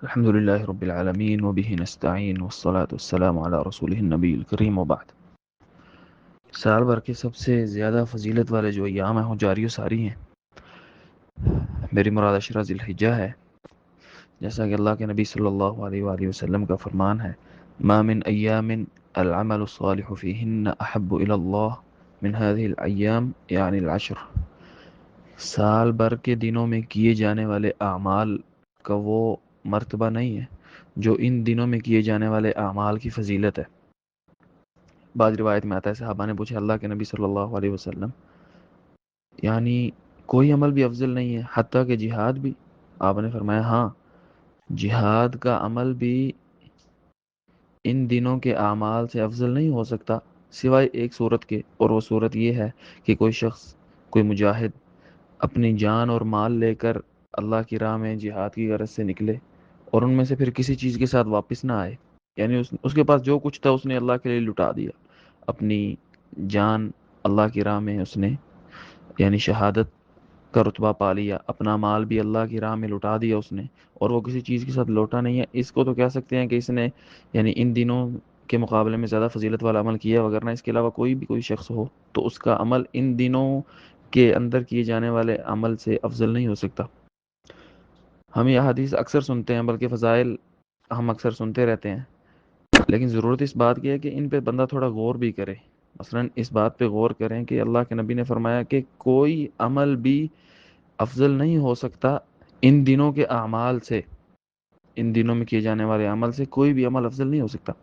الحمد لله رب العالمين وبه نستعين والصلاة والسلام على رسوله النبی الکریم وبعد۔ سال بھر کے سب سے زیادہ فضیلت والے جو ایام ہیں وہ جاری و ساری ہیں۔ میری مراد عشرہ ذی الحجہ ہے، جیسا کہ اللہ کے نبی صلی اللہ علیہ وآلہ وسلم کا فرمان ہے، ما من ایام العمل الصالح فیہن احب الی اللہ من هذه الایام یعنی العشر۔ سال بھر کے دنوں میں کیے جانے والے اعمال کا وہ مرتبہ نہیں ہے جو ان دنوں میں کیے جانے والے اعمال کی فضیلت ہے۔ بعض روایت میں آتا ہے صحابہ نے پوچھا اللہ کے نبی صلی اللہ علیہ وسلم، یعنی کوئی عمل بھی افضل نہیں ہے حتیٰ کہ جہاد بھی؟ آپ نے فرمایا ہاں، جہاد کا عمل بھی ان دنوں کے اعمال سے افضل نہیں ہو سکتا سوائے ایک صورت کے، اور وہ صورت یہ ہے کہ کوئی شخص، کوئی مجاہد اپنی جان اور مال لے کر اللہ کی راہ میں جہاد کی غرض سے نکلے اور ان میں سے پھر کسی چیز کے ساتھ واپس نہ آئے، یعنی اس کے پاس جو کچھ تھا اس نے اللہ کے لیے لٹا دیا، اپنی جان اللہ کی راہ میں اس نے یعنی شہادت کا رتبہ پا لیا، اپنا مال بھی اللہ کی راہ میں لٹا دیا اس نے، اور وہ کسی چیز کے ساتھ لوٹا نہیں ہے، اس کو تو کہہ سکتے ہیں کہ اس نے یعنی ان دنوں کے مقابلے میں زیادہ فضیلت والا عمل کیا، وگرنہ اس کے علاوہ کوئی شخص ہو تو اس کا عمل ان دنوں کے اندر کیے جانے والے عمل سے افضل نہیں ہو سکتا۔ ہم یہ حدیث اکثر سنتے ہیں، بلکہ فضائل ہم اکثر سنتے رہتے ہیں، لیکن ضرورت اس بات کی ہے کہ ان پہ بندہ تھوڑا غور بھی کرے۔ مثلا اس بات پہ غور کریں کہ اللہ کے نبی نے فرمایا کہ کوئی عمل بھی افضل نہیں ہو سکتا ان دنوں کے اعمال سے، ان دنوں میں کیے جانے والے عمل سے کوئی بھی عمل افضل نہیں ہو سکتا،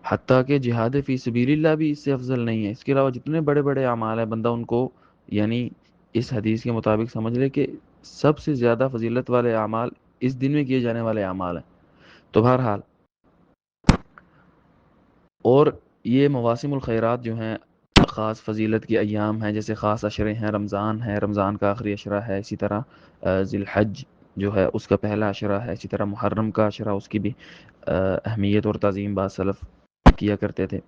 حتیٰ کہ جہاد فی سبیل اللہ بھی اس سے افضل نہیں ہے۔ اس کے علاوہ جتنے بڑے بڑے اعمال ہیں بندہ ان کو یعنی اس حدیث کے مطابق سمجھ لے کہ سب سے زیادہ فضیلت والے اعمال اس دن میں کیے جانے والے اعمال ہیں۔ تو بہرحال، اور یہ مواسم الخیرات جو ہیں، خاص فضیلت کے ایام ہیں، جیسے خاص عشرے ہیں، رمضان ہے، رمضان کا آخری عشرہ ہے، اسی طرح ذی الحج جو ہے اس کا پہلا عشرہ ہے، اسی طرح محرم کا عشرہ، اس کی بھی اہمیت اور تعظیم بعض سلف کیا کرتے تھے۔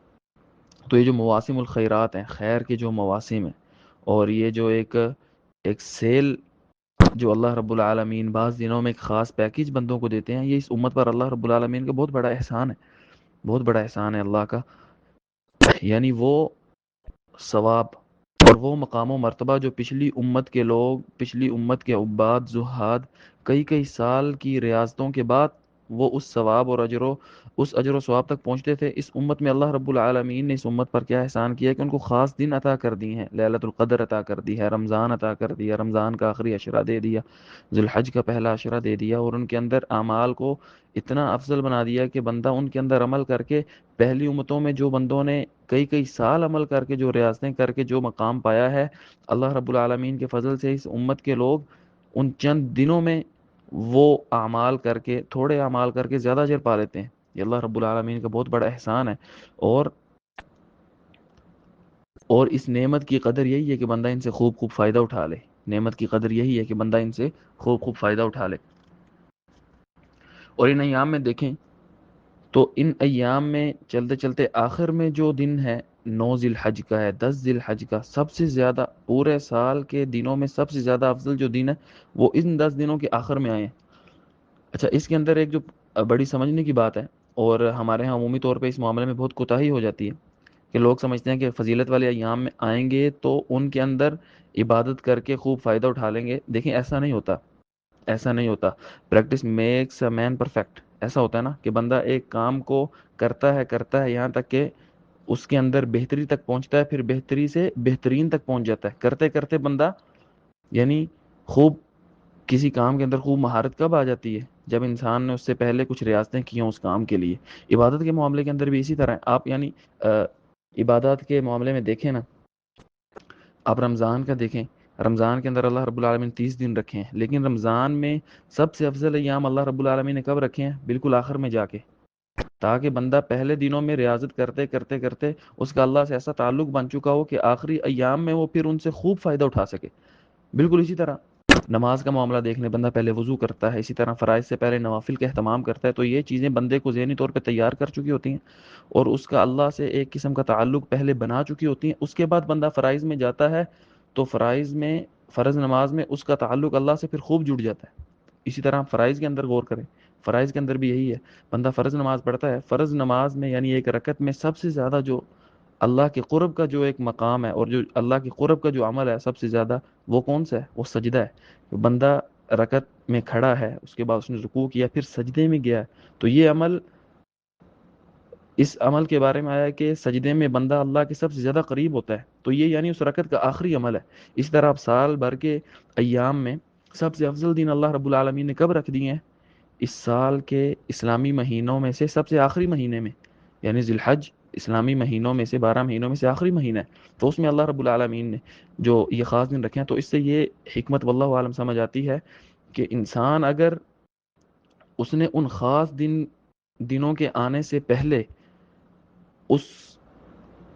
تو یہ جو مواسم الخیرات ہیں، خیر کے جو مواسم ہیں، اور یہ جو ایک سیل جو اللہ رب العالمین بعض دنوں میں ایک خاص پیکیج بندوں کو دیتے ہیں، یہ اس امت پر اللہ رب العالمین کا بہت بڑا احسان ہے، بہت بڑا احسان ہے اللہ کا، یعنی وہ ثواب اور وہ مقام و مرتبہ جو پچھلی امت کے لوگ، پچھلی امت کے عباد زہاد کئی کئی سال کی ریاضتوں کے بعد وہ اس ثواب اور اس اجر و ثواب تک پہنچتے تھے، اس امت میں اللہ رب العالمین نے اس امت پر کیا احسان کیا کہ ان کو خاص دن عطا کر دی ہیں، لیلۃ القدر عطا کر دی ہے، رمضان عطا کر دیا، رمضان کا آخری عشرہ دے دیا، ذی الحج کا پہلا عشرہ دے دیا، اور ان کے اندر اعمال کو اتنا افضل بنا دیا کہ بندہ ان کے اندر عمل کر کے، پہلی امتوں میں جو بندوں نے کئی کئی سال عمل کر کے، جو ریاضتیں کر کے جو مقام پایا ہے، اللہ رب العالمین کے فضل سے اس امت کے لوگ ان چند دنوں میں وہ اعمال کر کے، تھوڑے اعمال کر کے زیادہ اجر پا لیتے ہیں۔ یہ اللہ رب العالمین کا بہت بڑا احسان ہے، اور اس نعمت کی قدر یہی ہے کہ بندہ ان سے خوب خوب فائدہ اٹھا لے، نعمت کی قدر یہی ہے کہ بندہ ان سے خوب خوب فائدہ اٹھا لے۔ اور ان ایام میں دیکھیں تو ان ایام میں چلتے چلتے آخر میں جو دن ہے 9 ذی الحج کا ہے، 10 ذی الحج کا، سب سے زیادہ پورے سال کے دنوں میں سب سے زیادہ افضل جو دن ہے وہ ان 10 دنوں کے آخر میں آئے ہیں۔ اچھا، اس کے اندر ایک جو بڑی سمجھنے کی بات ہے، اور ہمارے ہاں عمومی طور پہ اس معاملے میں بہت کوتاہی ہو جاتی ہے کہ لوگ سمجھتے ہیں کہ فضیلت والے ایام میں آئیں گے تو ان کے اندر عبادت کر کے خوب فائدہ اٹھا لیں گے۔ دیکھیں ایسا نہیں ہوتا، ایسا نہیں ہوتا۔ Practice makes a man perfect, ایسا ہوتا ہے نا کہ بندہ ایک کام کو کرتا ہے یہاں تک کہ اس کے اندر بہتری تک پہنچتا ہے، پھر بہتری سے بہترین تک پہنچ جاتا ہے، کرتے کرتے بندہ یعنی خوب کسی کام کے اندر خوب مہارت کب آ جاتی ہے؟ جب انسان نے اس سے پہلے کچھ ریاضتیں کی ہوں اس کام کے لیے۔ عبادت کے معاملے کے اندر بھی اسی طرح ہے، آپ یعنی عبادات کے معاملے میں دیکھیں نا، آپ رمضان کا دیکھیں، رمضان کے اندر اللہ رب العالمین 30 دن رکھے ہیں، لیکن رمضان میں سب سے افضل ایام اللہ رب العالمین نے کب رکھے ہیں؟ بالکل آخر میں جا کے، تاکہ بندہ پہلے دنوں میں ریاضت کرتے کرتے کرتے اس کا اللہ سے ایسا تعلق بن چکا ہو کہ آخری ایام میں وہ پھر ان سے خوب فائدہ اٹھا سکے۔ بالکل اسی طرح نماز کا معاملہ دیکھ لیں، بندہ پہلے وضو کرتا ہے، اسی طرح فرائض سے پہلے نوافل کا اہتمام کرتا ہے، تو یہ چیزیں بندے کو ذہنی طور پہ تیار کر چکی ہوتی ہیں اور اس کا اللہ سے ایک قسم کا تعلق پہلے بنا چکی ہوتی ہیں۔ اس کے بعد بندہ فرائض میں جاتا ہے تو فرائض میں، فرض نماز میں اس کا تعلق اللہ سے پھر خوب جڑ جاتا ہے، اسی طرح فرائض کے اندر غور کریں، فرائض کے اندر بھی یہی ہے، بندہ فرض نماز پڑھتا ہے، فرض نماز میں یعنی ایک رکعت میں سب سے زیادہ جو اللہ کے قرب کا جو ایک مقام ہے اور جو اللہ کے قرب کا جو عمل ہے سب سے زیادہ، وہ کون سا ہے؟ وہ سجدہ ہے۔ بندہ رکعت میں کھڑا ہے، اس کے بعد اس نے رکوع کیا، پھر سجدے میں گیا ہے، تو یہ عمل، اس عمل کے بارے میں آیا ہے کہ سجدے میں بندہ اللہ کے سب سے زیادہ قریب ہوتا ہے، تو یہ یعنی اس رکعت کا آخری عمل ہے۔ اس طرح آپ سال بھر کے ایام میں سب سے افضل دن اللہ رب العالمین نے کب رکھ دیے ہیں؟ اس سال کے اسلامی مہینوں میں سے سب سے آخری مہینے میں، یعنی ذی الحج اسلامی مہینوں میں سے 12 مہینوں میں سے آخری مہینہ ہے، تو اس میں اللہ رب العالمین نے جو یہ خاص دن رکھے ہیں، تو اس سے یہ حکمت واللہ عالم سمجھ آتی ہے کہ انسان اگر اس نے ان خاص دنوں کے آنے سے پہلے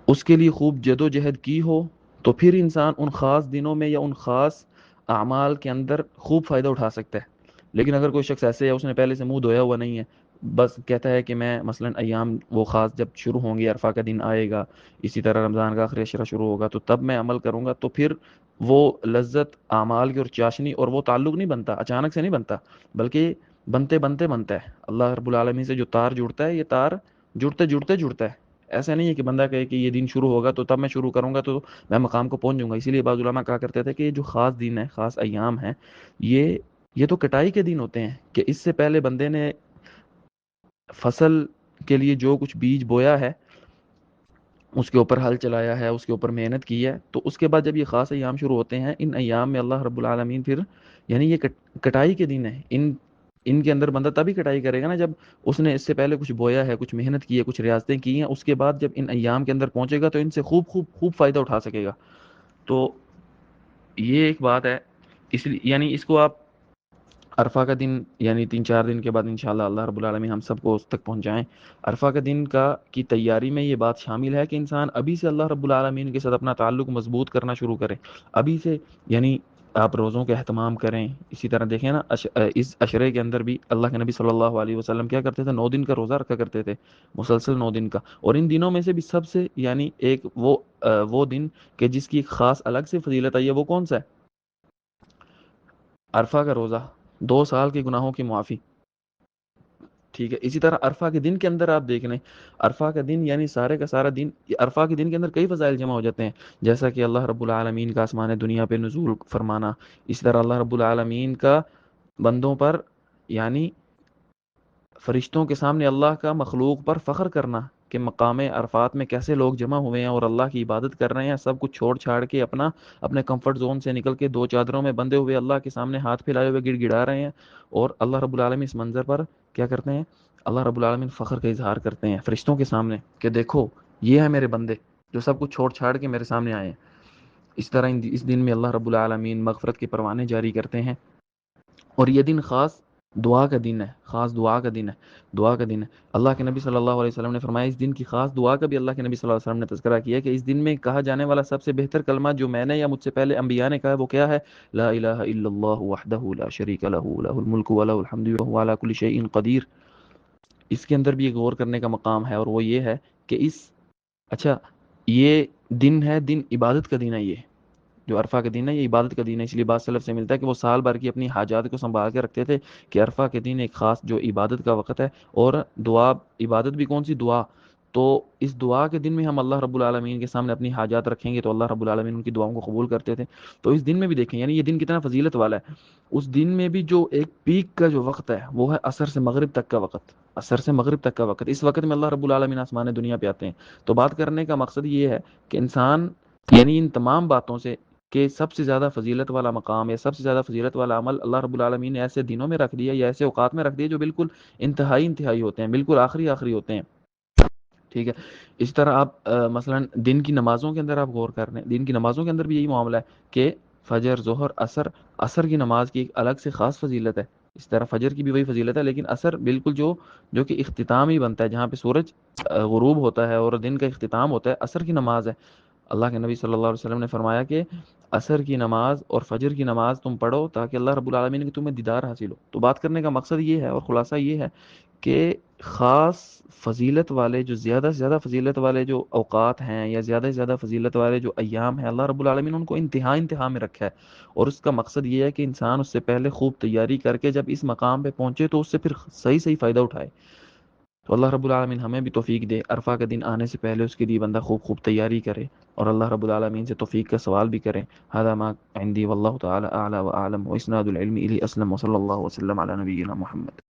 اس کے لیے خوب جد و جہد کی ہو، تو پھر انسان ان خاص دنوں میں یا ان خاص اعمال کے اندر خوب فائدہ اٹھا سکتا ہے۔ لیکن اگر کوئی شخص ایسے ہے اس نے پہلے سے منہ دھویا ہوا نہیں ہے، بس کہتا ہے کہ میں مثلا ایام وہ خاص جب شروع ہوں گے، عرفہ کا دن آئے گا، اسی طرح رمضان کا آخری عشرہ شروع ہوگا تو تب میں عمل کروں گا، تو پھر وہ لذت اعمال کی اور چاشنی اور وہ تعلق نہیں بنتا، اچانک سے نہیں بنتا، بلکہ بنتے بنتے بنتا ہے۔ اللہ رب العالمین سے جو تار جڑتا ہے، یہ تار جڑتے جڑتے جڑتا ہے۔ ایسا نہیں ہے کہ بندہ کہے کہ یہ دن شروع ہوگا تو تب میں شروع کروں گا تو میں مقام کو پہنچ جاؤں گا۔ اسی لیے بعض علماء کہا کرتے تھے کہ یہ جو خاص دن ہے، خاص ایام ہیں، یہ تو کٹائی کے دن ہوتے ہیں، کہ اس سے پہلے بندے نے فصل کے لیے جو کچھ بیج بویا ہے، اس کے اوپر ہل چلایا ہے، اس کے اوپر محنت کی ہے، تو اس کے بعد جب یہ خاص ایام شروع ہوتے ہیں، ان ایام میں اللہ رب العالمین پھر یعنی یہ کٹائی کے دن ہے، ان کے اندر بندہ تبھی کٹائی کرے گا نا جب اس نے اس سے پہلے کچھ بویا ہے، کچھ محنت کی ہے، کچھ ریاضتیں کی ہیں، اس کے بعد جب ان ایام کے اندر پہنچے گا تو ان سے خوب خوب خوب فائدہ اٹھا سکے گا۔ تو یہ ایک بات ہے، اس لیے یعنی اس کو آپ عرفہ کا دن یعنی 3-4 دن کے بعد انشاءاللہ اللہ رب العالمین ہم سب کو اس تک پہنچائیں۔ عرفہ کا دن کی تیاری میں یہ بات شامل ہے کہ انسان ابھی سے اللہ رب العالمین کے ساتھ اپنا تعلق مضبوط کرنا شروع کرے، ابھی سے، یعنی آپ روزوں کا اہتمام کریں۔ اسی طرح دیکھیں نا اس عشرے کے اندر بھی اللہ کے نبی صلی اللہ علیہ وسلم کیا کرتے تھے؟ 9 دن کا روزہ رکھا کرتے تھے، مسلسل 9 دن کا، اور ان دنوں میں سے بھی سب سے یعنی ایک وہ دن کہ جس کی ایک خاص الگ سے فضیلت ہے، وہ کون سا ہے؟ عرفہ کا روزہ، 2 سال کے گناہوں کی معافی، ٹھیک ہے۔ اسی طرح عرفہ کے دن کے اندر آپ دیکھ لیں، عرفہ کا دن یعنی سارے کا سارا دن، عرفہ کے دن کے اندر کئی فضائل جمع ہو جاتے ہیں، جیسا کہ اللہ رب العالمین کا آسمان دنیا پہ نزول فرمانا، اسی طرح اللہ رب العالمین کا بندوں پر یعنی فرشتوں کے سامنے اللہ کا مخلوق پر فخر کرنا کہ مقام عرفات میں کیسے لوگ جمع ہوئے ہیں اور اللہ کی عبادت کر رہے ہیں، سب کچھ چھوڑ چھاڑ کے اپنے کمفرٹ زون سے نکل کے 2 چادروں میں بندے ہوئے اللہ کے سامنے ہاتھ پھیلائے ہوئے گڑ گڑا رہے ہیں، اور اللہ رب العالمین اس منظر پر کیا کرتے ہیں؟ اللہ رب العالمین فخر کا اظہار کرتے ہیں فرشتوں کے سامنے کہ دیکھو یہ ہے میرے بندے جو سب کچھ چھوڑ چھاڑ کے میرے سامنے آئے ہیں۔ اس طرح اس دن میں اللہ رب العالمین مغفرت کے پروانے جاری کرتے ہیں، اور یہ دن خاص دعا کا دن ہے، خاص دعا کا دن ہے، دعا کا دن ہے۔ اللہ کے نبی صلی اللہ علیہ وسلم نے فرمایا، اس دن کی خاص دعا کا بھی اللہ کے نبی صلی اللہ علیہ وسلم نے تذکرہ کیا کہ اس دن میں کہا جانے والا سب سے بہتر کلمہ جو میں نے یا مجھ سے پہلے انبیاء نے کہا ہے وہ کیا ہے؟ لا الہ الا اللہ وحدہ لا شریک لہ لہ الملک ولہ الحمد وہو علی کل شیء قدیر۔ اس کے اندر بھی ایک غور کرنے کا مقام ہے، اور وہ یہ ہے کہ اچھا یہ دن ہے، دن عبادت کا دن ہے، یہ جو عرفہ کا دن ہے یہ عبادت کا دن ہے، اس لیے بعض سلف سے ملتا ہے کہ وہ سال بھر کی اپنی حاجات کو سنبھال کے رکھتے تھے کہ عرفہ کے دن ایک خاص جو عبادت کا وقت ہے، اور دعا، عبادت بھی کون سی؟ دعا، تو اس دعا کے دن میں ہم اللہ رب العالمین کے سامنے اپنی حاجات رکھیں گے تو اللہ رب العالمین ان کی دعاؤں کو قبول کرتے تھے۔ تو اس دن میں بھی دیکھیں یعنی یہ دن کتنا فضیلت والا ہے، اس دن میں بھی جو ایک پیک کا جو وقت ہے وہ ہے عصر سے مغرب تک کا وقت، عصر سے مغرب تک کا وقت، اس وقت میں اللہ رب العالمین آسمان دنیا پہ آتے ہیں۔ تو بات کرنے کا مقصد یہ ہے کہ انسان یعنی ان تمام باتوں سے کہ سب سے زیادہ فضیلت والا مقام یا سب سے زیادہ فضیلت والا عمل اللہ رب العالمین نے ایسے دنوں میں رکھ دیا یا ایسے اوقات میں رکھ دیا جو بالکل انتہائی ہوتے ہیں، بالکل آخری ہوتے ہیں، ٹھیک ہے۔ اس طرح آپ مثلا دن کی نمازوں کے اندر آپ غور کر رہے ہیں، دن کی نمازوں کے اندر بھی یہی معاملہ ہے کہ فجر، ظہر، عصر کی نماز کی ایک الگ سے خاص فضیلت ہے۔ اس طرح فجر کی بھی وہی فضیلت ہے، لیکن عصر بالکل جو کہ اختتام ہی بنتا ہے، جہاں پہ سورج غروب ہوتا ہے اور دن کا اختتام ہوتا ہے، عصر کی نماز ہے۔ اللہ کے نبی صلی اللہ علیہ وسلم نے فرمایا کہ عصر کی نماز اور فجر کی نماز تم پڑھو تاکہ اللہ رب العالمین کی تمہیں دیدار حاصل ہو۔ تو بات کرنے کا مقصد یہ ہے اور خلاصہ یہ ہے کہ خاص فضیلت والے جو زیادہ سے زیادہ فضیلت والے جو اوقات ہیں یا زیادہ سے زیادہ فضیلت والے جو ایام ہیں، اللہ رب العالمین ان کو انتہا میں رکھا ہے، اور اس کا مقصد یہ ہے کہ انسان اس سے پہلے خوب تیاری کر کے جب اس مقام پہ پہنچے تو اس سے پھر صحیح صحیح فائدہ اٹھائے۔ تو اللہ رب العالمین ہمیں بھی توفیق دے، عرفہ کا دن آنے سے پہلے اس کے لیے بندہ خوب خوب تیاری کرے، اور اللہ رب العالمین سے توفیق کا سوال بھی کریں۔ هذا ما عندي والله تعالى اعلى واعلم، واسناد العلم الي اسلم، وصلى الله وسلم على نبينا محمد۔